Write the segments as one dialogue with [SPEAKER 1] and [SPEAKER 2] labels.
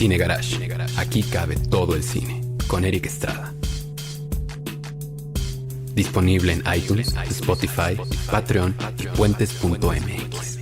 [SPEAKER 1] Cine Garage. Aquí cabe todo el cine. Con Eric Estrada. Disponible en iTunes, Spotify, Patreon y puentes.mx.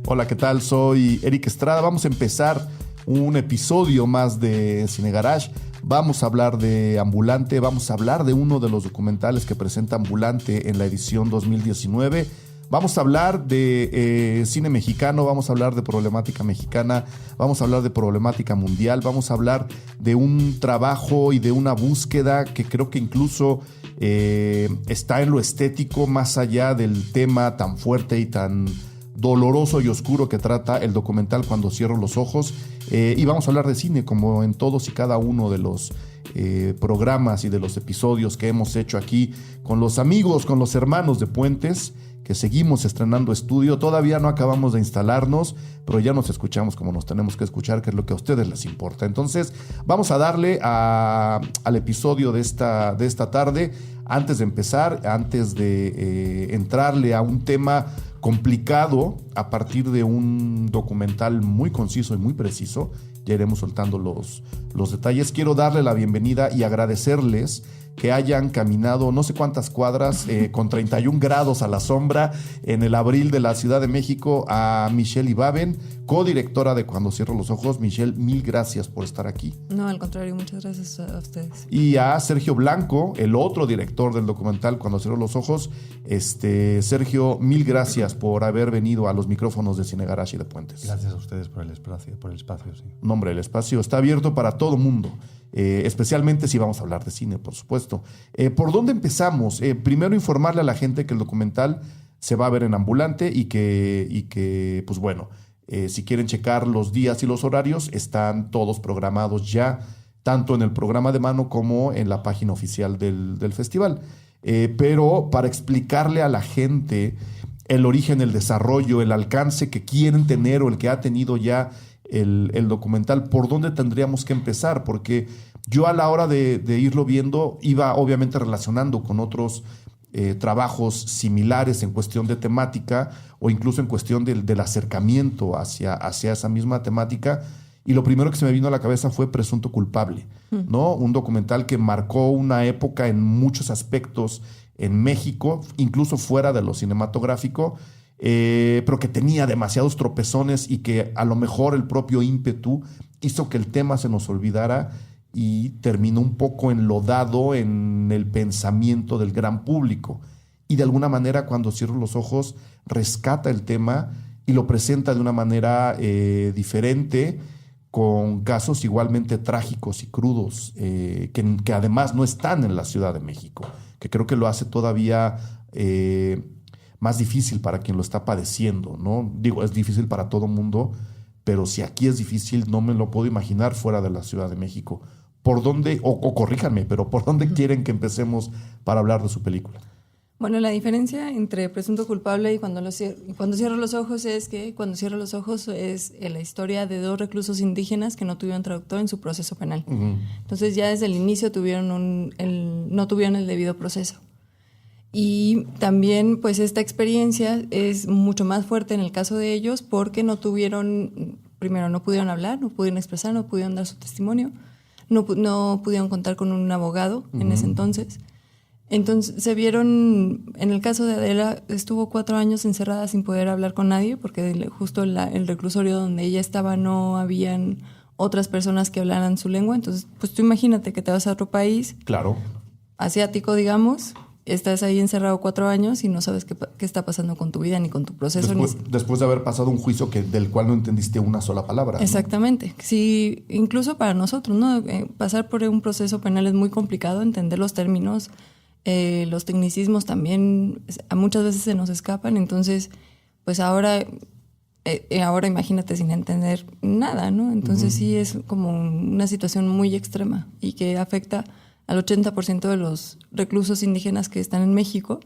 [SPEAKER 2] Hola, ¿qué tal? Soy Eric Estrada. Vamos a empezar un episodio más de Cine Garage. Vamos a hablar de Ambulante, vamos a hablar de uno de los documentales que presenta Ambulante en la edición 2019. Vamos a hablar de cine mexicano, vamos a hablar de problemática mexicana, vamos a hablar de problemática mundial, vamos a hablar de un trabajo y de una búsqueda que creo que incluso está en lo estético, más allá del tema tan fuerte y tan doloroso y oscuro que trata el documental Cuando cierro los ojos. Y vamos a hablar de cine como en todos y cada uno de los programas y de los episodios que hemos hecho aquí con los amigos, con los hermanos de Puentes, que seguimos estrenando estudio. Todavía no acabamos de instalarnos, pero ya nos escuchamos como nos tenemos que escuchar, que es lo que a ustedes les importa. Entonces, vamos a darle al episodio de esta tarde. Antes de empezar, antes de entrarle a un tema complicado a partir de un documental muy conciso y muy preciso, ya iremos soltando los detalles. Quiero darle la bienvenida y agradecerles que hayan caminado no sé cuántas cuadras con 31 grados a la sombra en el abril de la Ciudad de México a Michelle Ibaben, codirectora de Cuando cierro los ojos. Michelle, mil gracias por estar aquí.
[SPEAKER 3] No, al contrario, muchas gracias a ustedes.
[SPEAKER 2] Y a Sergio Blanco, el otro director del documental Cuando cierro los ojos. Sergio, mil gracias por haber venido a los micrófonos de Cine Garage y de Puentes.
[SPEAKER 4] Gracias a ustedes por el espacio. Sí.
[SPEAKER 2] No, hombre, el espacio está abierto para todo mundo. Especialmente si vamos a hablar de cine, por supuesto. ¿Por dónde empezamos? Primero, informarle a la gente que el documental se va a ver en Ambulante y que pues bueno, si quieren checar los días y los horarios, están todos programados ya, tanto en el programa de mano como en la página oficial del festival. Pero para explicarle a la gente el origen, el desarrollo, el alcance que quieren tener o el que ha tenido ya el documental, ¿por dónde tendríamos que empezar? Porque yo a la hora de irlo viendo iba obviamente relacionando con otros trabajos similares en cuestión de temática o incluso en cuestión del acercamiento hacia esa misma temática, y lo primero que se me vino a la cabeza fue Presunto Culpable, ¿no? Un documental que marcó una época en muchos aspectos en México, incluso fuera de lo cinematográfico, pero que tenía demasiados tropezones y que a lo mejor el propio ímpetu hizo que el tema se nos olvidara y terminó un poco enlodado en el pensamiento del gran público. Y de alguna manera, Cuando cierro los ojos, rescata el tema y lo presenta de una manera diferente, con casos igualmente trágicos y crudos, que además no están en la Ciudad de México, que creo que lo hace todavía más difícil para quien lo está padeciendo, ¿no? Digo, es difícil para todo mundo, pero si aquí es difícil, no me lo puedo imaginar fuera de la Ciudad de México. ¿Por dónde, o corríjanme, pero por dónde quieren que empecemos para hablar de su película?
[SPEAKER 3] Bueno, la diferencia entre Presunto Culpable y Cuando cierro los ojos es que Cuando cierro los ojos es la historia de dos reclusos indígenas que no tuvieron traductor en su proceso penal. Uh-huh. Entonces ya desde el inicio no tuvieron el debido proceso. Y también pues esta experiencia es mucho más fuerte en el caso de ellos porque no pudieron hablar, no pudieron expresar, no pudieron dar su testimonio, no pudieron contar con un abogado en ese entonces. Entonces se vieron, en el caso de Adela, estuvo 4 años encerrada sin poder hablar con nadie porque justo el reclusorio donde ella estaba no habían otras personas que hablaran su lengua. Entonces, pues tú imagínate que te vas a otro país,
[SPEAKER 2] claro,
[SPEAKER 3] asiático, digamos, estás ahí encerrado 4 años y no sabes qué está pasando con tu vida ni con tu proceso.
[SPEAKER 2] Después de haber pasado un juicio del cual no entendiste una sola palabra.
[SPEAKER 3] Exactamente. ¿No? Sí, incluso para nosotros, ¿no? Pasar por un proceso penal es muy complicado, entender los términos, los tecnicismos también muchas veces se nos escapan. Entonces, pues ahora imagínate sin entender nada, ¿no? Entonces sí es como una situación muy extrema y que afecta al 80% de los reclusos indígenas que están en México,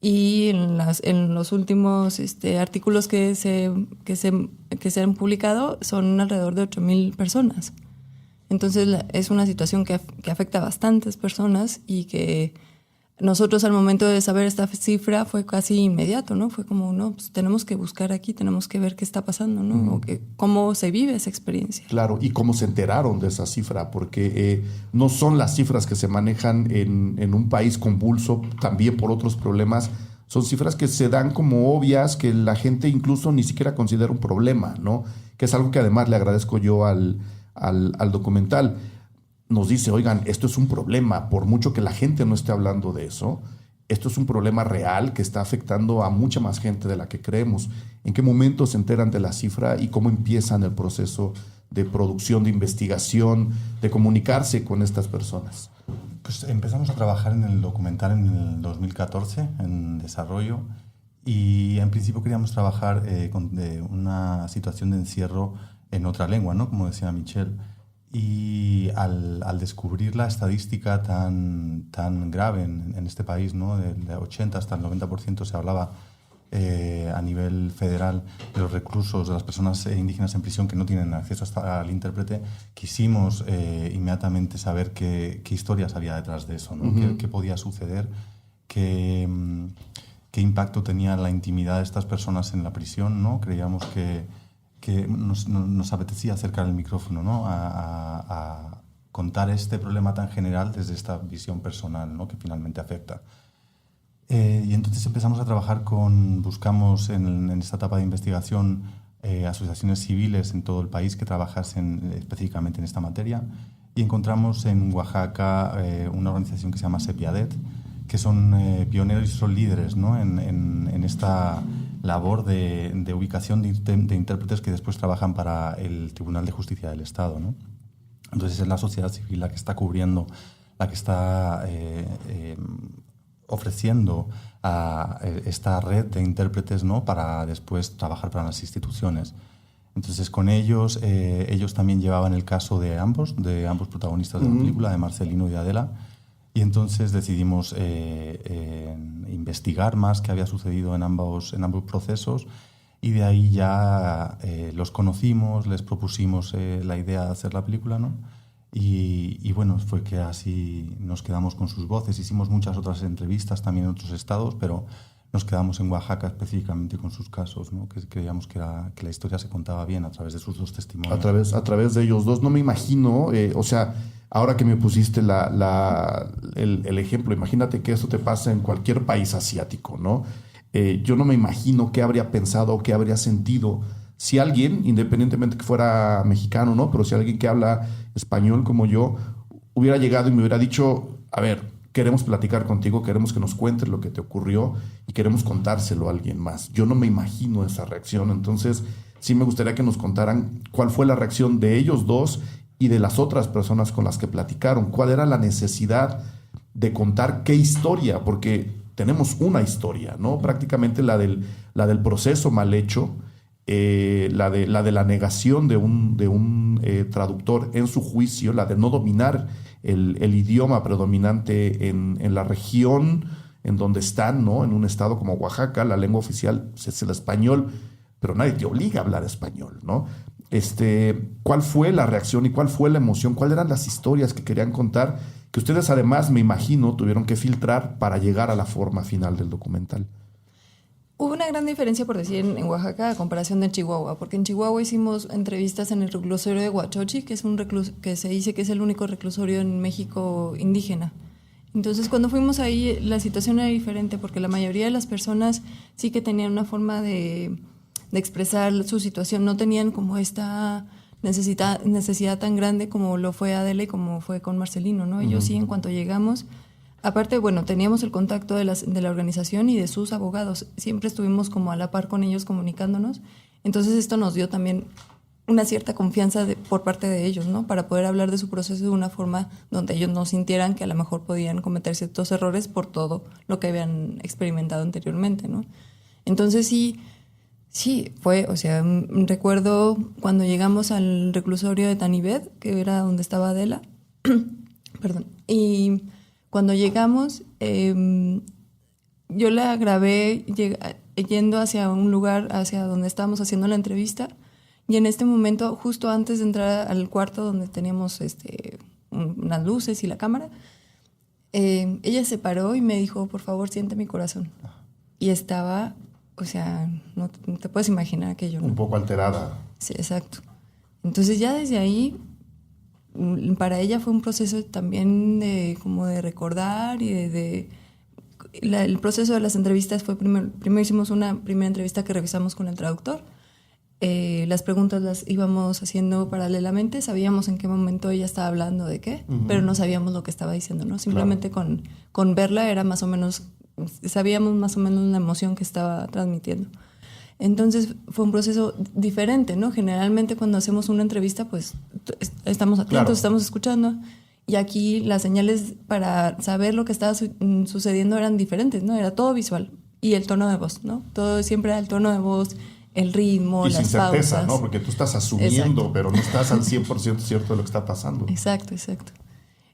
[SPEAKER 3] y en los últimos artículos que se han publicado son alrededor de 8,000 personas. Entonces es una situación que afecta a bastantes personas y que nosotros al momento de saber esta cifra fue casi inmediato, ¿no? Fue como, no, pues tenemos que buscar aquí, tenemos que ver qué está pasando, ¿no? O cómo se vive esa experiencia.
[SPEAKER 2] Claro, y cómo se enteraron de esa cifra, porque no son las cifras que se manejan en un país convulso, también por otros problemas. Son cifras que se dan como obvias, que la gente incluso ni siquiera considera un problema, ¿no? Que es algo que además le agradezco yo al documental. Nos dice, oigan, esto es un problema, por mucho que la gente no esté hablando de eso, esto es un problema real que está afectando a mucha más gente de la que creemos. ¿En qué momento se enteran de la cifra y cómo empiezan el proceso de producción, de investigación, de comunicarse con estas personas?
[SPEAKER 4] Pues empezamos a trabajar en el documental en el 2014, en desarrollo, y en principio queríamos trabajar con una situación de encierro en otra lengua, ¿no? Como decía Michelle. Y al descubrir la estadística tan grave en este país, ¿no? Del 80 hasta el 90% se hablaba a nivel federal de los reclusos, de las personas indígenas en prisión que no tienen acceso al intérprete, quisimos inmediatamente saber qué historias había detrás de eso, ¿no? ¿Qué podía suceder? ¿Qué impacto tenía la intimidad de estas personas en la prisión, ¿no? Creíamos que nos apetecía acercar el micrófono, ¿no? a contar este problema tan general desde esta visión personal, ¿no? Que finalmente afecta. Y entonces empezamos a trabajar buscamos en esta etapa de investigación asociaciones civiles en todo el país que trabajasen específicamente en esta materia, y encontramos en Oaxaca una organización que se llama Sepiadet, que son pioneros y son líderes, ¿no? en esta labor de ubicación de intérpretes que después trabajan para el Tribunal de Justicia del Estado, ¿no? Entonces es la sociedad civil la que está cubriendo, la que está ofreciendo a esta red de intérpretes, ¿no? Para después trabajar para las instituciones. Entonces con ellos también llevaban el caso de ambos protagonistas de la película, de Marcelino y de Adela. Y entonces decidimos investigar más qué había sucedido en ambos procesos, y de ahí ya los conocimos, les propusimos la idea de hacer la película, ¿no? Y bueno, fue que así nos quedamos con sus voces. Hicimos muchas otras entrevistas también en otros estados, pero nos quedamos en Oaxaca específicamente con sus casos, ¿no? Que creíamos que la historia se contaba bien a través de sus dos testimonios.
[SPEAKER 2] A través de ellos dos. No me imagino, o sea, ahora que me pusiste el ejemplo, imagínate que esto te pasa en cualquier país asiático, ¿no? Yo no me imagino qué habría pensado o qué habría sentido si alguien, independientemente que fuera mexicano, ¿no? Pero si alguien que habla español como yo hubiera llegado y me hubiera dicho, a ver, queremos platicar contigo, queremos que nos cuentes lo que te ocurrió y queremos contárselo a alguien más. Yo no me imagino esa reacción. Entonces, sí me gustaría que nos contaran cuál fue la reacción de ellos dos y de las otras personas con las que platicaron. ¿Cuál era la necesidad de contar qué historia? Porque tenemos una historia, ¿no? Prácticamente la del proceso mal hecho, la de la negación de un traductor en su juicio, la de no dominar el idioma predominante en la región en donde están, ¿no? En un estado como Oaxaca, la lengua oficial es el español, pero nadie te obliga a hablar español, ¿no? ¿Cuál fue la reacción y cuál fue la emoción? ¿Cuáles eran las historias que querían contar? Que ustedes además, me imagino, tuvieron que filtrar para llegar a la forma final del documental.
[SPEAKER 3] Hubo una gran diferencia, por decir, en Oaxaca a comparación de Chihuahua, porque en Chihuahua hicimos entrevistas en el reclusorio de Huachochi, que es que se dice que es el único reclusorio en México indígena. Entonces, cuando fuimos ahí, la situación era diferente, porque la mayoría de las personas sí que tenían una forma de expresar su situación, no tenían como esta necesidad tan grande como lo fue Adela y como fue con Marcelino, ¿no? Ellos sí, en cuanto llegamos, aparte, bueno, teníamos el contacto de la organización y de sus abogados, siempre estuvimos como a la par con ellos comunicándonos, entonces esto nos dio también una cierta confianza por parte de ellos, ¿no? Para poder hablar de su proceso de una forma donde ellos no sintieran que a lo mejor podían cometer ciertos errores por todo lo que habían experimentado anteriormente, ¿no? Entonces sí, fue, o sea, recuerdo cuando llegamos al reclusorio de Tanibet, que era donde estaba Adela, perdón, y cuando llegamos, yo la grabé yendo hacia un lugar, hacia donde estábamos haciendo la entrevista, y en este momento, justo antes de entrar al cuarto donde teníamos unas luces y la cámara, ella se paró y me dijo, por favor, siente mi corazón. Y estaba, o sea, no te puedes imaginar aquello, ¿no?
[SPEAKER 2] Un poco alterada.
[SPEAKER 3] Sí, exacto. Entonces ya desde ahí, para ella fue un proceso también de como de recordar y el proceso de las entrevistas fue primero hicimos una primera entrevista que revisamos con el traductor. Las preguntas las íbamos haciendo paralelamente, sabíamos en qué momento ella estaba hablando de qué, pero no sabíamos lo que estaba diciendo, ¿no? Simplemente con verla era más o menos, sabíamos más o menos la emoción que estaba transmitiendo. Entonces fue un proceso diferente, ¿no? Generalmente cuando hacemos una entrevista, pues estamos atentos, estamos escuchando, y aquí las señales para saber lo que estaba sucediendo eran diferentes, ¿no? Era todo visual y el tono de voz, ¿no? Todo siempre era el tono de voz, el ritmo,
[SPEAKER 2] y
[SPEAKER 3] las
[SPEAKER 2] sin certeza,
[SPEAKER 3] pausas.
[SPEAKER 2] ¿no? Porque tú estás asumiendo,
[SPEAKER 3] Exacto.
[SPEAKER 2] pero no estás al 100% cierto de lo que está pasando.
[SPEAKER 3] Exacto.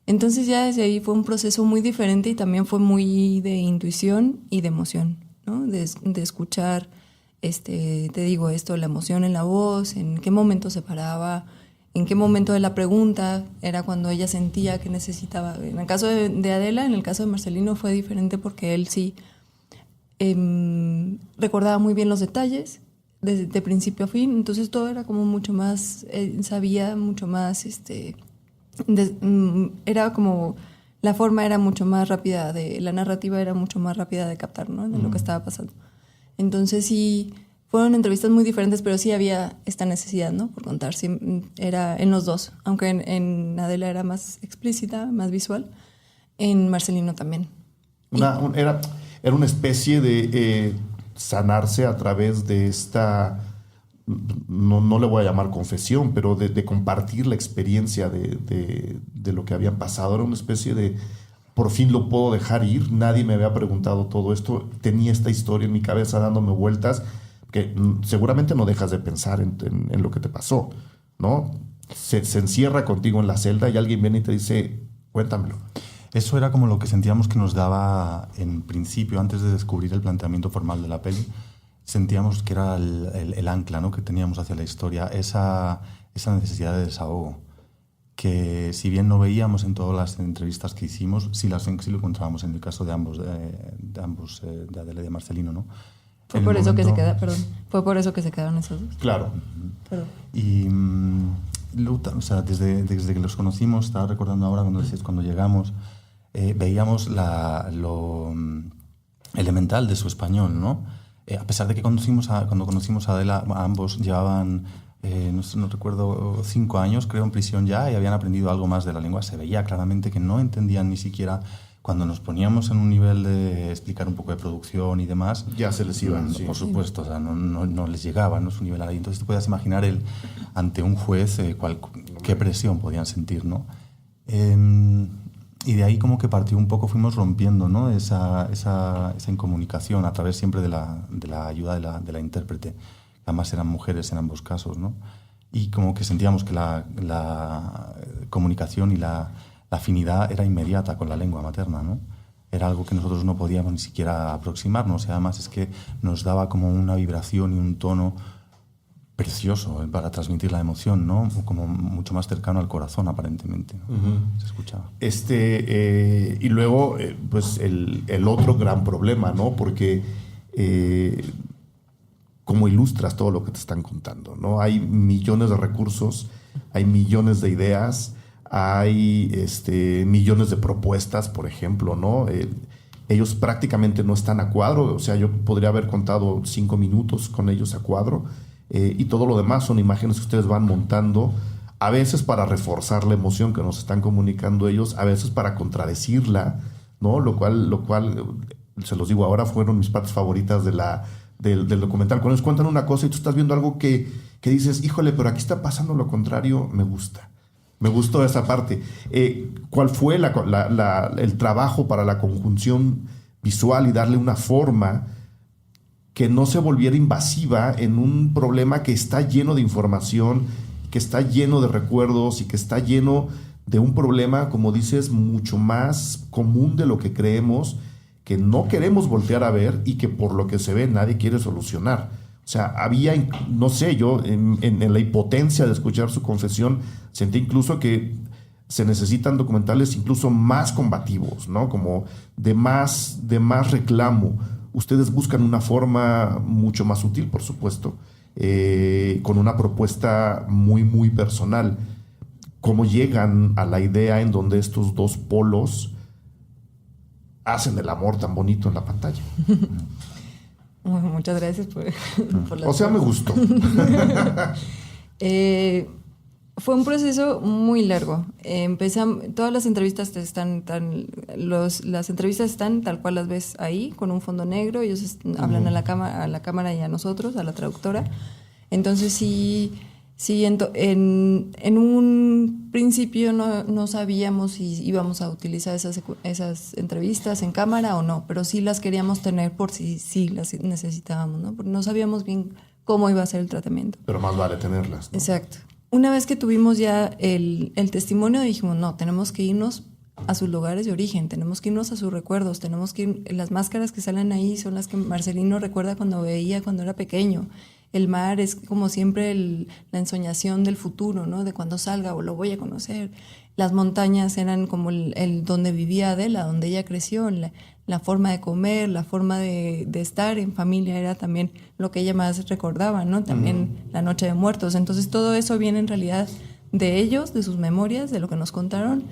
[SPEAKER 3] Entonces ya desde ahí fue un proceso muy diferente y también fue muy de intuición y de emoción, ¿no? De escuchar, te digo esto, la emoción en la voz, en qué momento se paraba, en qué momento de la pregunta era cuando ella sentía que necesitaba. En el caso de Adela, en el caso de Marcelino fue diferente porque él sí recordaba muy bien los detalles de principio a fin, entonces todo era como mucho más, sabía mucho más, era como, la forma era mucho más rápida, la narrativa era mucho más rápida de captar, ¿no? De lo que estaba pasando. Entonces sí, fueron entrevistas muy diferentes, pero sí había esta necesidad, ¿no? Por contar, sí, era en los dos, aunque en Adela era más explícita, más visual, en Marcelino también.
[SPEAKER 2] Era una especie de sanarse a través de esta, no le voy a llamar confesión, pero de compartir la experiencia de lo que habían pasado. Era una especie de, por fin lo puedo dejar ir, nadie me había preguntado todo esto, tenía esta historia en mi cabeza dándome vueltas, que seguramente no dejas de pensar en lo que te pasó, ¿no? Se encierra contigo en la celda y alguien viene y te dice, cuéntamelo.
[SPEAKER 4] Eso era como lo que sentíamos que nos daba en principio, antes de descubrir el planteamiento formal de la peli. Sentíamos que era el ancla, ¿no? Que teníamos hacia la historia, esa necesidad de desahogo, que si bien no veíamos en todas las entrevistas que hicimos, sí lo encontrábamos en el caso de ambos, de Adela y de Marcelino, ¿no?
[SPEAKER 3] Fue por eso que se quedaron esos dos.
[SPEAKER 2] Claro.
[SPEAKER 3] Perdón.
[SPEAKER 4] Y o sea, desde que los conocimos, estaba recordando ahora cuando llegamos, veíamos lo elemental de su español, ¿no? A pesar de que cuando conocimos a Adela, ambos llevaban, no recuerdo, 5 años, creo, en prisión ya, y habían aprendido algo más de la lengua. Se veía claramente que no entendían ni siquiera, cuando nos poníamos en un nivel de explicar un poco de producción y demás.
[SPEAKER 2] Ya se les iba, sí.
[SPEAKER 4] Por supuesto, o sea, no les llegaba, no su nivel ahí. Entonces te puedes imaginar ante un juez qué presión podían sentir, ¿no? Y de ahí como que partió un poco, fuimos rompiendo, ¿no? esa incomunicación a través siempre de la ayuda de la intérprete. Además eran mujeres en ambos casos, ¿no? Y como que sentíamos que la comunicación y la afinidad era inmediata con la lengua materna, ¿no? Era algo que nosotros no podíamos ni siquiera aproximarnos, y además es que nos daba como una vibración y un tono precioso para transmitir la emoción, ¿no? Como mucho más cercano al corazón, aparentemente, ¿no? Se escuchaba.
[SPEAKER 2] Y luego, pues el otro gran problema, ¿no? Porque como ilustras todo lo que te están contando, ¿no? Hay millones de recursos, hay millones de ideas, hay millones de propuestas, por ejemplo, ¿no? Ellos prácticamente no están a cuadro, o sea, yo podría haber contado 5 minutos con ellos a cuadro, y todo lo demás son imágenes que ustedes van montando, a veces para reforzar la emoción que nos están comunicando ellos, a veces para contradecirla, ¿no? Lo cual, se los digo, ahora fueron mis partes favoritas del documental. Cuando ellos cuentan una cosa y tú estás viendo algo que dices, híjole, pero aquí está pasando lo contrario, me gusta. Me gustó esa parte. ¿Cuál fue el trabajo para la conjunción visual y darle una forma que no se volviera invasiva en un problema que está lleno de información, que está lleno de recuerdos y que está lleno de un problema, como dices, mucho más común de lo que creemos, que no queremos voltear a ver y que por lo que se ve nadie quiere solucionar? O sea, había, no sé, yo en la impotencia de escuchar su confesión, sentí incluso que se necesitan documentales incluso más combativos, ¿no? Como de más reclamo. Ustedes buscan una forma mucho más sutil, por supuesto, con una propuesta muy, muy personal. ¿Cómo llegan a la idea en donde estos dos polos hacen el amor tan bonito en la pantalla?
[SPEAKER 3] Bueno, muchas gracias por
[SPEAKER 2] O sea, me gustó.
[SPEAKER 3] Fue un proceso muy largo. Empezamos, todas las entrevistas las entrevistas están tal cual las ves ahí, con un fondo negro. Ellos hablan a la cámara y a nosotros, a la traductora. Entonces sí, en un principio no sabíamos si íbamos a utilizar esas entrevistas en cámara o no, pero sí las queríamos tener por si las necesitábamos, ¿no? Porque no sabíamos bien cómo iba a ser el tratamiento.
[SPEAKER 2] Pero más vale tenerlas, ¿no?
[SPEAKER 3] Exacto. Una vez que tuvimos ya el testimonio, dijimos, no, tenemos que irnos a sus lugares de origen, tenemos que irnos a sus recuerdos, tenemos que ir, las máscaras que salen ahí son las que Marcelino recuerda cuando veía cuando era pequeño. El mar es como siempre la ensoñación del futuro, ¿no? De cuando salga o lo voy a conocer. Las montañas eran como el donde vivía Adela, donde ella creció, la forma de comer, la forma de estar en familia era también lo que ella más recordaba, ¿no? También la Noche de Muertos. Entonces todo eso viene en realidad de ellos, de sus memorias, de lo que nos contaron.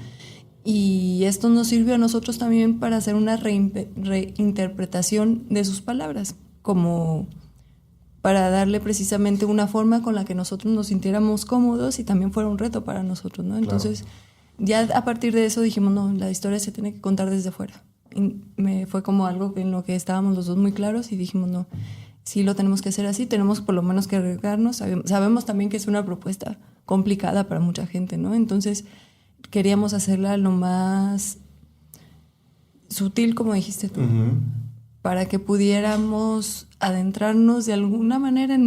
[SPEAKER 3] Y esto nos sirvió a nosotros también para hacer una reinterpretación de sus palabras, como para darle precisamente una forma con la que nosotros nos sintiéramos cómodos y también fuera un reto para nosotros, ¿no? Entonces, ya a partir de eso dijimos, no, la historia se tiene que contar desde fuera. Y fue como algo en lo que estábamos los dos muy claros y dijimos, no, sí lo tenemos que hacer así, tenemos por lo menos que arriesgarnos. Sabemos también que es una propuesta complicada para mucha gente, ¿no? Entonces, queríamos hacerla lo más sutil, como dijiste tú, para que pudiéramos adentrarnos de alguna manera de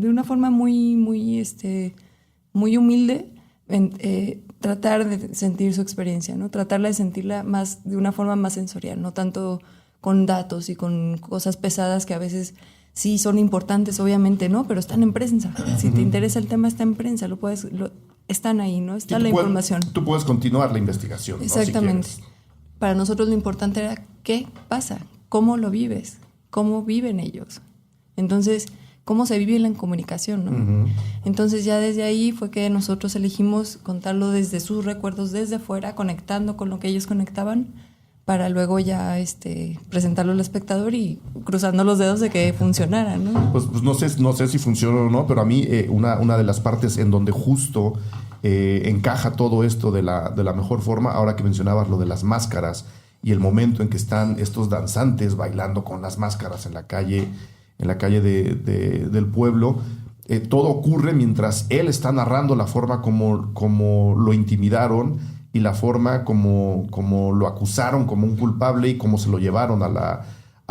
[SPEAKER 3] una forma muy humilde, tratar de sentir su experiencia, ¿no? Tratarla de sentirla de una forma más sensorial, no tanto con datos y con cosas pesadas que a veces sí son importantes, obviamente, ¿no? Pero están en prensa. Si te interesa el tema, está en prensa, están ahí, ¿no? Está la información.
[SPEAKER 2] Tú puedes continuar la investigación, ¿no?
[SPEAKER 3] Exactamente.
[SPEAKER 2] Si
[SPEAKER 3] para nosotros lo importante era qué pasa, cómo lo vives, cómo viven ellos. Entonces, cómo se vive la comunicación, ¿no? Entonces ya desde ahí fue que nosotros elegimos contarlo desde sus recuerdos, desde fuera, conectando con lo que ellos conectaban, para luego ya presentarlo al espectador y cruzando los dedos de que funcionara, ¿no? Pues
[SPEAKER 2] no sé si funciona o no, pero a mí una de las partes en donde justo encaja todo esto de la mejor forma, ahora que mencionabas lo de las máscaras y el momento en que están estos danzantes bailando con las máscaras en la calle del pueblo, todo ocurre mientras él está narrando la forma como lo intimidaron y la forma como lo acusaron como un culpable y cómo se lo llevaron a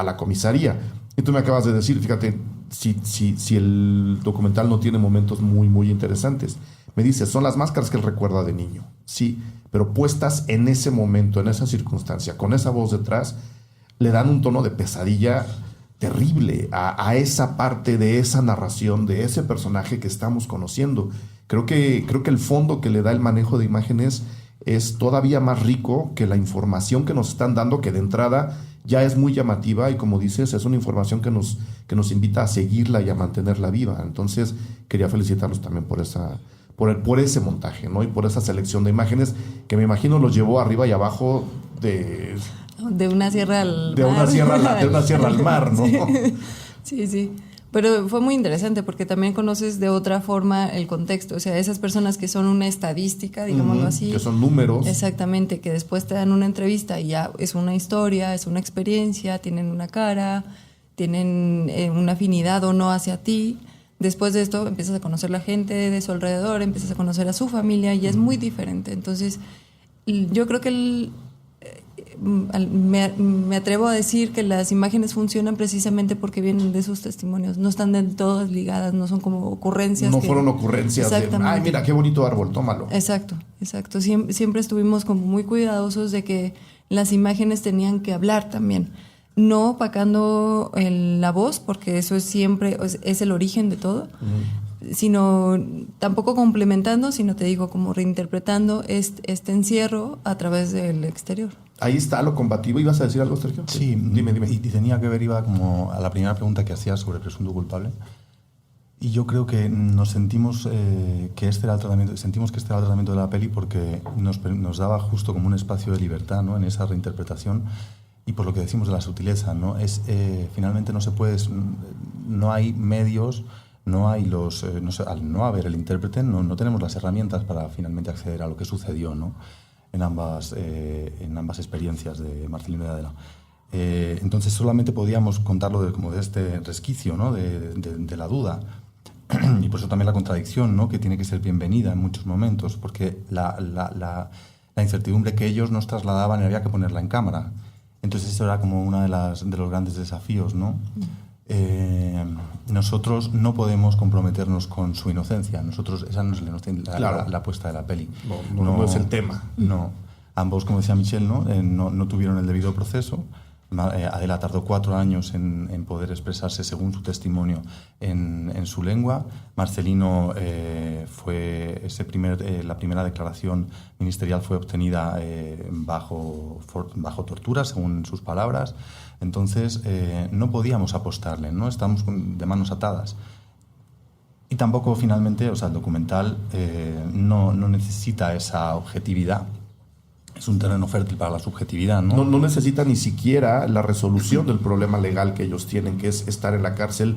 [SPEAKER 2] la comisaría. Y tú me acabas de decir, fíjate, si el documental no tiene momentos muy, muy interesantes. Me dices, son las máscaras que él recuerda de niño. Sí, pero puestas en ese momento, en esa circunstancia, con esa voz detrás, le dan un tono de pesadilla terrible a esa parte de esa narración, de ese personaje que estamos conociendo. Creo que el fondo que le da el manejo de imágenes es todavía más rico que la información que nos están dando, que de entrada ya es muy llamativa y, como dices, es una información que nos invita a seguirla y a mantenerla viva. Entonces, quería felicitarlos también por ese montaje, ¿no? Y por esa selección de imágenes que me imagino los llevó arriba y abajo de
[SPEAKER 3] una sierra al mar.
[SPEAKER 2] De una sierra al mar, ¿no?
[SPEAKER 3] Sí. Pero fue muy interesante porque también conoces de otra forma el contexto. O sea, esas personas que son una estadística, digámoslo así.
[SPEAKER 2] Que son números.
[SPEAKER 3] Exactamente, que después te dan una entrevista y ya es una historia, es una experiencia, tienen una cara, tienen una afinidad o no hacia ti. Después de esto empiezas a conocer la gente de su alrededor, empiezas a conocer a su familia y es muy diferente. Entonces, yo creo que me atrevo a decir que las imágenes funcionan precisamente porque vienen de sus testimonios, no están del todo ligadas, no son como ocurrencias.
[SPEAKER 2] No fueron ocurrencias de, ay, mira, qué bonito árbol, tómalo.
[SPEAKER 3] Exacto. Siempre estuvimos como muy cuidadosos de que las imágenes tenían que hablar también. No opacando la voz, porque eso es siempre, es el origen de todo, sino tampoco complementando, sino te digo, como reinterpretando este encierro a través del exterior.
[SPEAKER 2] Ahí está lo combativo. ¿Ibas a decir algo, Sergio?
[SPEAKER 4] Sí,
[SPEAKER 2] dime.
[SPEAKER 4] Y tenía que ver, iba como a la primera pregunta que hacías sobre presunto culpable. Y yo creo que nos sentimos que este era el tratamiento de la peli porque nos daba justo como un espacio de libertad, ¿no? En esa reinterpretación y por lo que decimos de la sutileza, ¿no? Finalmente no hay medios, no hay al no haber el intérprete, no tenemos las herramientas para finalmente acceder a lo que sucedió, ¿no? En ambas experiencias de Marcelino y de Adela. Entonces solamente podíamos contarlo como de este resquicio, ¿no? de la duda. Y por eso también la contradicción, ¿no? Que tiene que ser bienvenida en muchos momentos, porque la incertidumbre que ellos nos trasladaban había que ponerla en cámara. Entonces eso era como uno de los grandes desafíos, ¿no? Nosotros no podemos comprometernos con su inocencia. Esa no es la apuesta de la peli.
[SPEAKER 2] No es el tema.
[SPEAKER 4] No. Ambos, como decía Michel, no tuvieron el debido proceso. Adela tardó 4 años en poder expresarse según su testimonio en su lengua. Marcelino la primera declaración ministerial fue obtenida bajo tortura, según sus palabras. Entonces no podíamos apostarle, ¿no? Estamos de manos atadas. Y tampoco finalmente, el documental no necesita esa objetividad. Es un terreno fértil para la subjetividad, ¿no?
[SPEAKER 2] No necesita ni siquiera la resolución del problema legal que ellos tienen, que es estar en la cárcel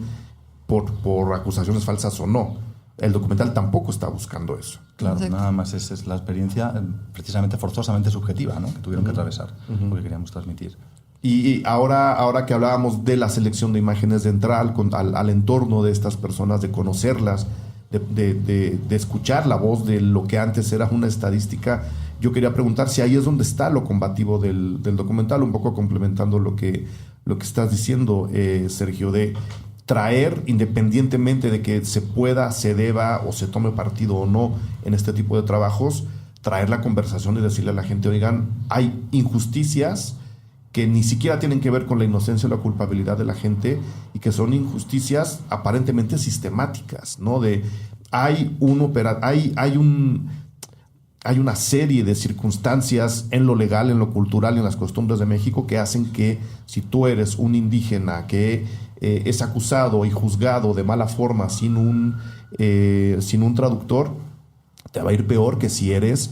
[SPEAKER 2] por acusaciones falsas o no. El documental tampoco está buscando eso.
[SPEAKER 4] Claro,
[SPEAKER 3] Exacto.
[SPEAKER 4] Nada más es la experiencia precisamente forzosamente subjetiva, ¿no? Que tuvieron que atravesar, porque queríamos transmitir.
[SPEAKER 2] Y ahora que hablábamos de la selección de imágenes, de entrar al entorno de estas personas, de conocerlas, de escuchar la voz de lo que antes era una estadística, yo quería preguntar si ahí es donde está lo combativo del documental, un poco complementando lo que estás diciendo, Sergio, de traer, independientemente de que se pueda, se deba o se tome partido o no en este tipo de trabajos, traer la conversación y decirle a la gente, oigan, hay injusticias que ni siquiera tienen que ver con la inocencia o la culpabilidad de la gente y que son injusticias aparentemente sistemáticas, ¿no? Hay una serie de circunstancias en lo legal, en lo cultural y en las costumbres de México que hacen que si tú eres un indígena que es acusado y juzgado de mala forma sin un traductor, te va a ir peor que si eres...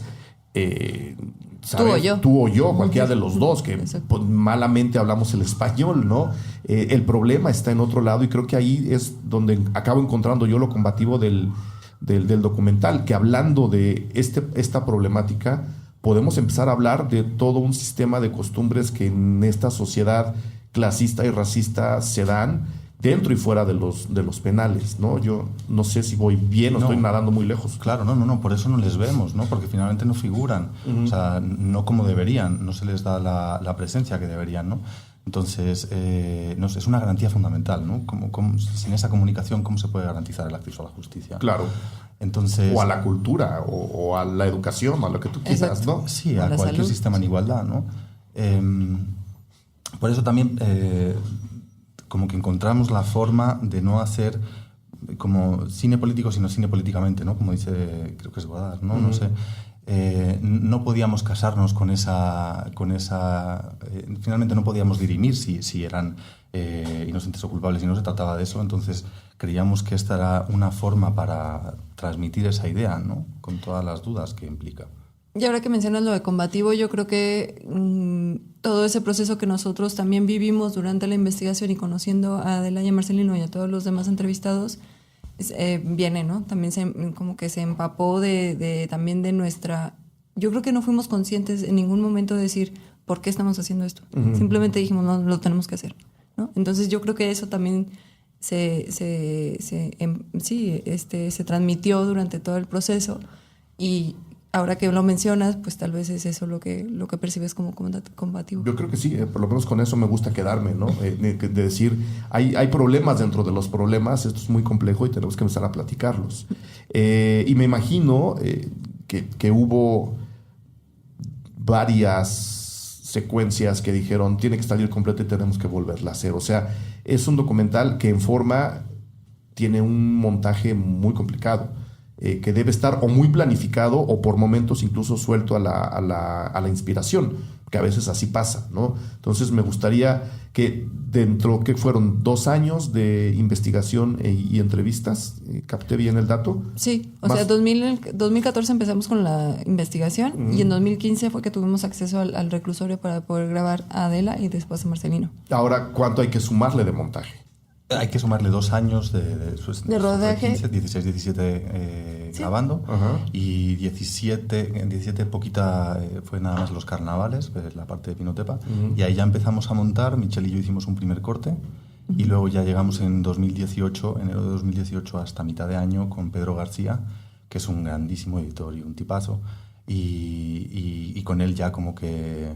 [SPEAKER 2] ¿sabes? Tú o yo, cualquiera de los dos, que pues, malamente hablamos el español, ¿no? El problema está en otro lado y creo que ahí es donde acabo encontrando yo lo combativo del documental, que hablando de esta problemática podemos empezar a hablar de todo un sistema de costumbres que en esta sociedad clasista y racista se dan dentro y fuera de los penales, ¿no? Yo no sé si voy bien o estoy nadando muy lejos.
[SPEAKER 4] Claro, no, por eso no les vemos, ¿no? Porque finalmente no figuran, o sea, no como deberían, no se les da la presencia que deberían, ¿no? Entonces, es una garantía fundamental, ¿no? Sin esa comunicación, ¿cómo se puede garantizar el acceso a la justicia?
[SPEAKER 2] Claro.
[SPEAKER 4] Entonces,
[SPEAKER 2] o a la cultura, o a la educación, a lo que tú quieras,
[SPEAKER 3] exacto,
[SPEAKER 2] ¿no?
[SPEAKER 4] Sí, a cualquier salud, sistema en igualdad, ¿no? Por eso también, como que encontramos la forma de no hacer como cine político, sino cine políticamente, ¿no? Como dice, creo que es Godard, ¿no? No sé. No podíamos casarnos con esa finalmente no podíamos dirimir si eran inocentes o culpables y no se trataba de eso. Entonces creíamos que esta era una forma para transmitir esa idea, ¿no? Con todas las dudas que implica.
[SPEAKER 3] Y ahora que mencionas lo de combativo, yo creo que todo ese proceso que nosotros también vivimos durante la investigación y conociendo a Adela y a Marcelino y a todos los demás entrevistados, viene, ¿no? También como que se empapó también de nuestra... Yo creo que no fuimos conscientes en ningún momento de decir por qué estamos haciendo esto. Uh-huh. Simplemente dijimos, no, lo tenemos que hacer, ¿no? Entonces yo creo que eso también se transmitió durante todo el proceso y ahora que lo mencionas, pues tal vez es eso lo que percibes como combativo.
[SPEAKER 2] Yo creo que sí, por lo menos con eso me gusta quedarme, ¿no? De decir, hay problemas dentro de los problemas, esto es muy complejo y tenemos que empezar a platicarlos. Y me imagino que hubo varias secuencias que dijeron, tiene que salir completo y tenemos que volverla a hacer. O sea, es un documental que en forma tiene un montaje muy complicado, que debe estar o muy planificado o por momentos incluso suelto a la inspiración, que a veces así pasa, ¿no? Entonces me gustaría que dentro, que fueron 2 años de investigación y entrevistas, ¿capté bien el dato?
[SPEAKER 3] Sí, o sea, 2014 empezamos con la investigación y en 2015 fue que tuvimos acceso al reclusorio para poder grabar a Adela y después a Marcelino.
[SPEAKER 2] Ahora, ¿cuánto hay que sumarle de montaje?
[SPEAKER 4] Hay que sumarle 2 años de
[SPEAKER 3] rodaje.
[SPEAKER 4] 15, 16, 17
[SPEAKER 3] Sí.
[SPEAKER 4] grabando.
[SPEAKER 2] Ajá.
[SPEAKER 4] Y 17 poquita fue nada más los carnavales, pues, la parte de Pinotepa. Y ahí ya empezamos a montar. Michelle y yo hicimos un primer corte. Y luego ya llegamos en 2018, enero de 2018, hasta mitad de año con Pedro García, que es un grandísimo editor y un tipazo. Y con él ya como que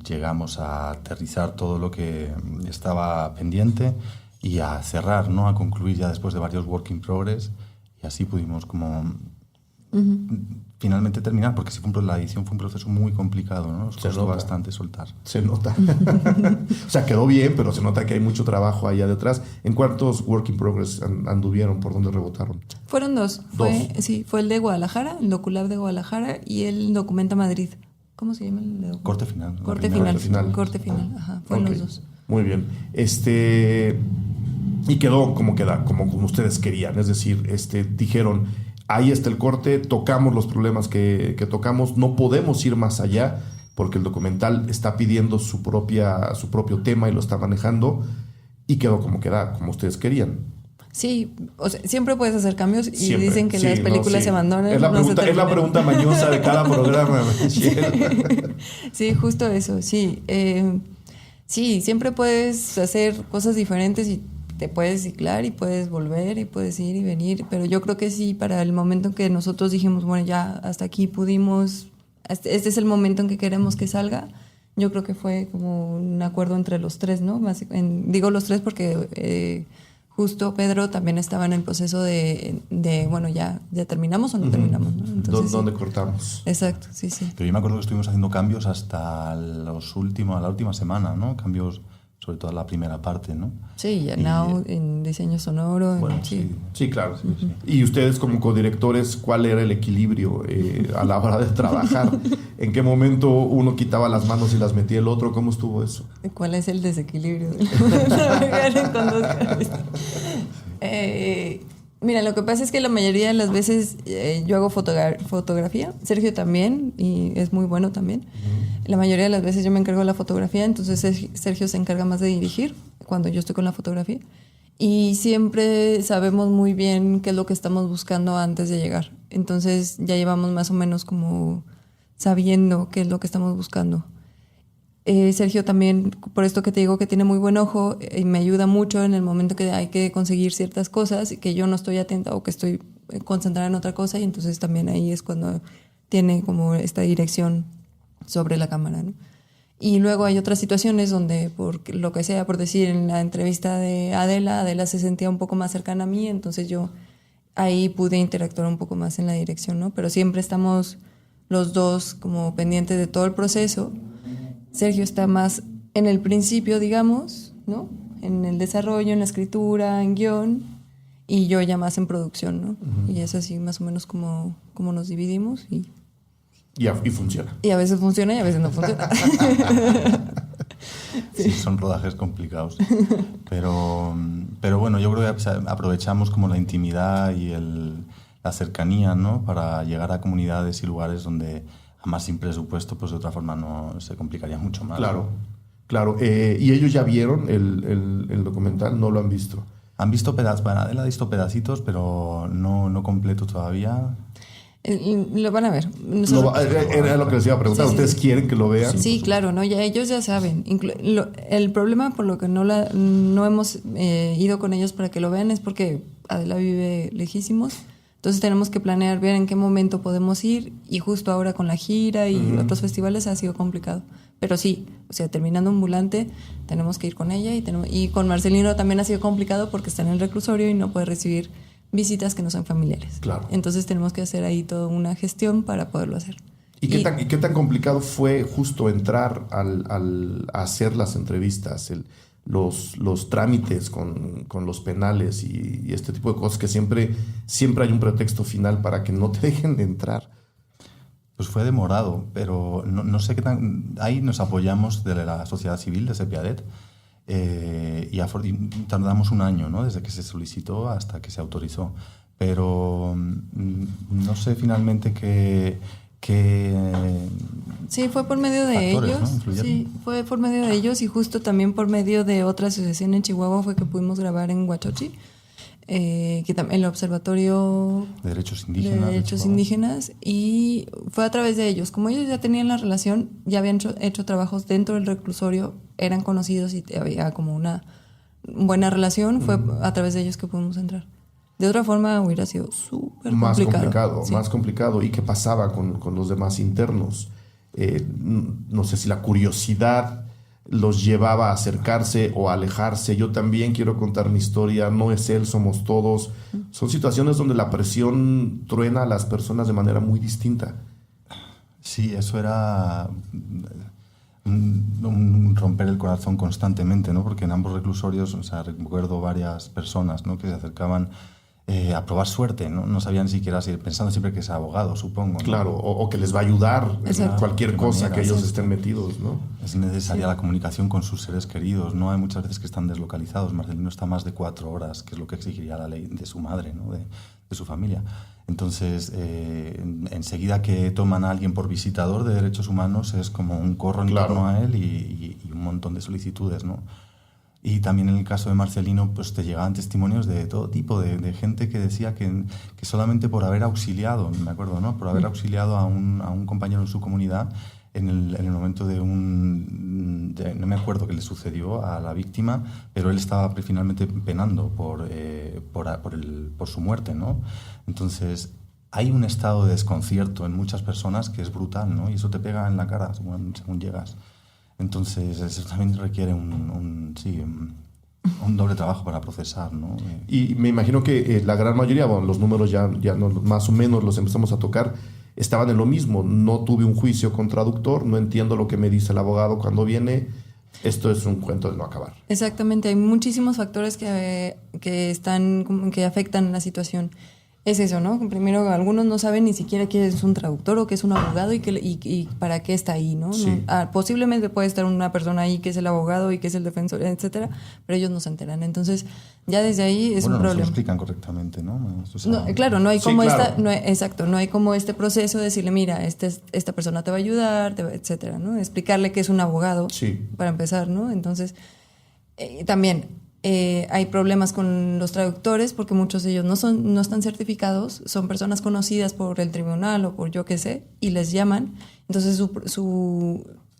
[SPEAKER 4] llegamos a aterrizar todo lo que estaba pendiente y a cerrar, ¿no? A concluir ya después de varios work in progress, y así pudimos como finalmente terminar, porque sí la edición fue un proceso muy complicado, ¿no? Nos costó bastante soltar.
[SPEAKER 2] Se nota. O sea, quedó bien, pero se nota que hay mucho trabajo allá detrás. ¿En cuántos work in progress anduvieron? ¿Por dónde rebotaron?
[SPEAKER 3] Fueron 2. Fue el de Guadalajara, el Doculab de Guadalajara, y el Documenta Madrid. ¿Cómo se llama el de
[SPEAKER 4] Corte final.
[SPEAKER 3] Corte final. Ajá, fueron los 2.
[SPEAKER 2] Muy bien. Y quedó como ustedes querían. Es decir, dijeron, ahí está el corte, tocamos los problemas que tocamos, no podemos ir más allá, porque el documental está pidiendo su propio tema y lo está manejando, y quedó como ustedes querían.
[SPEAKER 3] Sí, o sea, siempre puedes hacer cambios y
[SPEAKER 2] Siempre.
[SPEAKER 3] dicen que las películas se abandonan.
[SPEAKER 2] Es la pregunta mañosa de cada programa.
[SPEAKER 3] Sí, justo eso, sí. Sí, siempre puedes hacer cosas diferentes y te puedes ciclar y puedes volver y puedes ir y venir, pero yo creo que sí, para el momento en que nosotros dijimos, bueno, ya hasta aquí pudimos, este es el momento en que queremos que salga, yo creo que fue como un acuerdo entre los 3, ¿no? Digo los 3 porque justo Pedro también estaba en el proceso de bueno, ya terminamos o no terminamos, ¿no? Entonces,
[SPEAKER 2] ¿Dónde cortamos?
[SPEAKER 3] Exacto, sí.
[SPEAKER 4] Pero yo me acuerdo que estuvimos haciendo cambios hasta la última semana, ¿no? Cambios sobre todo la primera parte, ¿no?
[SPEAKER 3] Sí, ya now en diseño sonoro.
[SPEAKER 4] Bueno,
[SPEAKER 2] sí, claro. Sí. Y ustedes como codirectores, ¿cuál era el equilibrio a la hora de trabajar? ¿En qué momento uno quitaba las manos y las metía el otro? ¿Cómo estuvo eso?
[SPEAKER 3] ¿Cuál es el desequilibrio? Navegar con 2 cabezas. Mira, lo que pasa es que la mayoría de las veces yo hago fotografía, Sergio también, y es muy bueno también. La mayoría de las veces yo me encargo de la fotografía, entonces Sergio se encarga más de dirigir cuando yo estoy con la fotografía. Y siempre sabemos muy bien qué es lo que estamos buscando antes de llegar. Entonces ya llevamos más o menos como sabiendo qué es lo que estamos buscando. Sergio también, por esto que te digo que tiene muy buen ojo, y me ayuda mucho en el momento que hay que conseguir ciertas cosas y que yo no estoy atenta o que estoy concentrada en otra cosa, y entonces también ahí es cuando tiene como esta dirección sobre la cámara, ¿no? Y luego hay otras situaciones donde, por lo que sea, por decir, en la entrevista de Adela se sentía un poco más cercana a mí, entonces yo ahí pude interactuar un poco más en la dirección, ¿no? Pero siempre estamos los dos como pendientes de todo el proceso. Sergio está más en el principio, digamos, ¿no? En el desarrollo, en la escritura, en guión, y yo ya más en producción, ¿no? Y es así más o menos como nos dividimos y
[SPEAKER 2] funciona.
[SPEAKER 3] Y a veces funciona y a veces no funciona.
[SPEAKER 4] Sí, son rodajes complicados. Pero bueno, yo creo que aprovechamos como la intimidad y la cercanía, ¿no? Para llegar a comunidades y lugares donde, además sin presupuesto, pues de otra forma no se complicaría mucho más.
[SPEAKER 2] Claro. ¿Y ellos ya vieron el documental? ¿No lo han visto?
[SPEAKER 4] Han visto pedazos. Bueno, Adela ha visto pedacitos, pero no completo todavía.
[SPEAKER 3] Lo van a ver.
[SPEAKER 2] Era lo que les iba a preguntar.
[SPEAKER 3] Sí.
[SPEAKER 2] ¿Ustedes quieren que lo vean?
[SPEAKER 3] Sí, claro, ¿no? Ya ellos ya saben. El problema por lo que no hemos ido con ellos para que lo vean es porque Adela vive lejísimos. Entonces tenemos que planear, ver en qué momento podemos ir, y justo ahora con la gira y otros festivales ha sido complicado. Pero sí, o sea, terminando Ambulante tenemos que ir con ella, y con Marcelino también ha sido complicado porque está en el reclusorio y no puede recibir visitas que no son familiares.
[SPEAKER 2] Claro.
[SPEAKER 3] Entonces tenemos que hacer ahí toda una gestión para poderlo hacer.
[SPEAKER 2] ¿Y qué tan complicado fue justo entrar a hacer las entrevistas, los trámites con los penales y este tipo de cosas que siempre hay un pretexto final para que no te dejen de entrar?
[SPEAKER 4] Pues fue demorado, pero no sé qué tan... Ahí nos apoyamos de la sociedad civil, de Cepiadet, y tardamos un año, ¿no? Desde que se solicitó hasta que se autorizó. Pero no sé finalmente qué
[SPEAKER 3] sí, fue por medio de
[SPEAKER 4] factores,
[SPEAKER 3] ellos.
[SPEAKER 4] ¿no?
[SPEAKER 3] Sí, fue por medio de ellos y justo también por medio de otra asociación en Chihuahua fue que pudimos grabar en Huachochi, que también el Observatorio
[SPEAKER 4] de Derechos
[SPEAKER 3] de
[SPEAKER 4] Indígenas.
[SPEAKER 3] Derechos Indígenas, y fue a través de ellos. Como ellos ya tenían la relación, ya habían hecho trabajos dentro del reclusorio, eran conocidos y había como una buena relación, fue a través de ellos que pudimos entrar. De otra forma hubiera sido súper complicado.
[SPEAKER 2] Más complicado. ¿Y qué pasaba con los demás internos? No sé si la curiosidad los llevaba a acercarse o a alejarse. Yo también quiero contar mi historia, no es él, somos todos. Son situaciones donde la presión truena a las personas de manera muy distinta.
[SPEAKER 4] Sí, eso era un romper el corazón constantemente, ¿no? Porque en ambos reclusorios, o sea, recuerdo varias personas, ¿no? Que se acercaban a probar suerte, ¿no? No sabían siquiera, pensando siempre que es abogado, supongo, ¿no?
[SPEAKER 2] Claro, o que les va a ayudar en cualquier cosa
[SPEAKER 4] manera,
[SPEAKER 2] que ellos
[SPEAKER 4] sí.
[SPEAKER 2] estén metidos, ¿no?
[SPEAKER 4] Es necesaria la comunicación con sus seres queridos, ¿no? Hay muchas veces que están deslocalizados. Marcelino está más de 4 horas, que es lo que exigiría la ley de su madre, ¿no? De su familia. Entonces, enseguida que toman a alguien por visitador de derechos humanos es como un corro en torno a él y un montón de solicitudes, ¿no? Y también en el caso de Marcelino, pues te llegaban testimonios de todo tipo, de gente que decía que solamente por haber auxiliado, me acuerdo, ¿no? Por haber auxiliado a un compañero en su comunidad en el momento no me acuerdo qué le sucedió a la víctima, pero él estaba finalmente penando por su muerte, ¿no? Entonces, hay un estado de desconcierto en muchas personas que es brutal, ¿no? Y eso te pega en la cara según llegas. Entonces, eso también requiere un doble trabajo para procesar, ¿no?
[SPEAKER 2] Y me imagino que la gran mayoría, bueno, los números ya no, más o menos los empezamos a tocar, estaban en lo mismo. No tuve un juicio con traductor, no entiendo lo que me dice el abogado cuando viene. Esto es un cuento de no acabar.
[SPEAKER 3] Exactamente, hay muchísimos factores que afectan la situación. Es eso, ¿no? Primero, algunos no saben ni siquiera qué es un traductor o qué es un abogado y para qué está ahí, ¿no?
[SPEAKER 2] Sí.
[SPEAKER 3] Posiblemente puede estar una persona ahí que es el abogado y que es el defensor, etcétera, pero ellos no se enteran. Entonces, ya desde ahí es un problema.
[SPEAKER 4] No se lo explican correctamente, ¿no? O sea,
[SPEAKER 3] claro, no hay como
[SPEAKER 2] claro.
[SPEAKER 3] no hay como este proceso de decirle, mira, esta persona te va a ayudar, etcétera, ¿no? Explicarle que es un abogado, para empezar, ¿no? Entonces, también hay problemas con los traductores porque muchos de ellos no están certificados, son personas conocidas por el tribunal o por yo qué sé, y les llaman. Entonces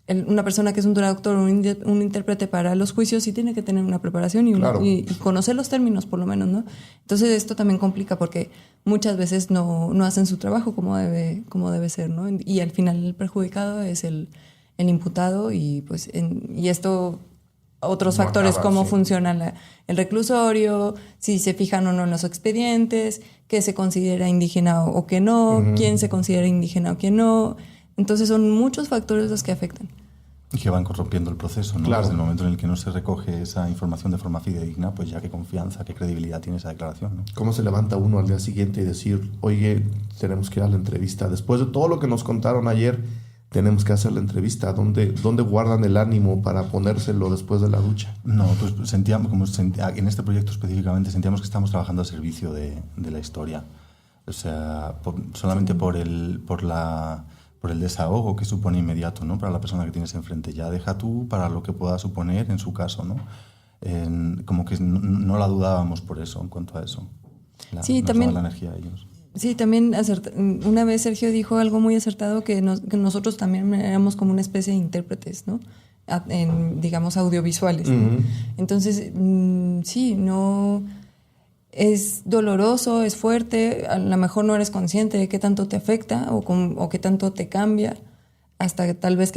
[SPEAKER 3] una persona que es un traductor o un intérprete para los juicios sí tiene que tener una preparación y conocer los términos por lo menos, ¿no? Entonces esto también complica porque muchas veces no hacen su trabajo como debe ser, ¿no? Y al final el perjudicado es el imputado y pues y esto... Otros factores, cómo funciona el reclusorio, si se fijan o no en los expedientes, qué se considera indígena o qué no, quién se considera indígena o quién no. Entonces son muchos factores los que afectan.
[SPEAKER 4] Y que van corrompiendo el proceso, ¿no?
[SPEAKER 2] Claro.
[SPEAKER 4] Desde el momento en el que no se recoge esa información de forma fidedigna, pues ya qué confianza, qué credibilidad tiene esa declaración, ¿no?
[SPEAKER 2] ¿Cómo se levanta uno al día siguiente y decir, oye, tenemos que ir a la entrevista? Después de todo lo que nos contaron ayer, tenemos que hacer la entrevista. ¿Dónde guardan el ánimo para ponérselo después de la ducha?
[SPEAKER 4] No, pues en este proyecto específicamente sentíamos que estamos trabajando al servicio de la historia. O sea, solamente por el desahogo que supone inmediato, ¿no? Para la persona que tienes enfrente. Ya deja tú para lo que pueda suponer en su caso, ¿no? Como que no la dudábamos por eso, en cuanto a eso.
[SPEAKER 3] Sí,
[SPEAKER 4] nos
[SPEAKER 3] también...
[SPEAKER 4] daba la energía a ellos.
[SPEAKER 3] Sí, también una vez Sergio dijo algo muy acertado que nosotros también éramos como una especie de intérpretes, ¿no? Digamos, audiovisuales. Entonces, sí, no... Es doloroso, es fuerte, a lo mejor no eres consciente de qué tanto te afecta o qué tanto te cambia. hasta que tal vez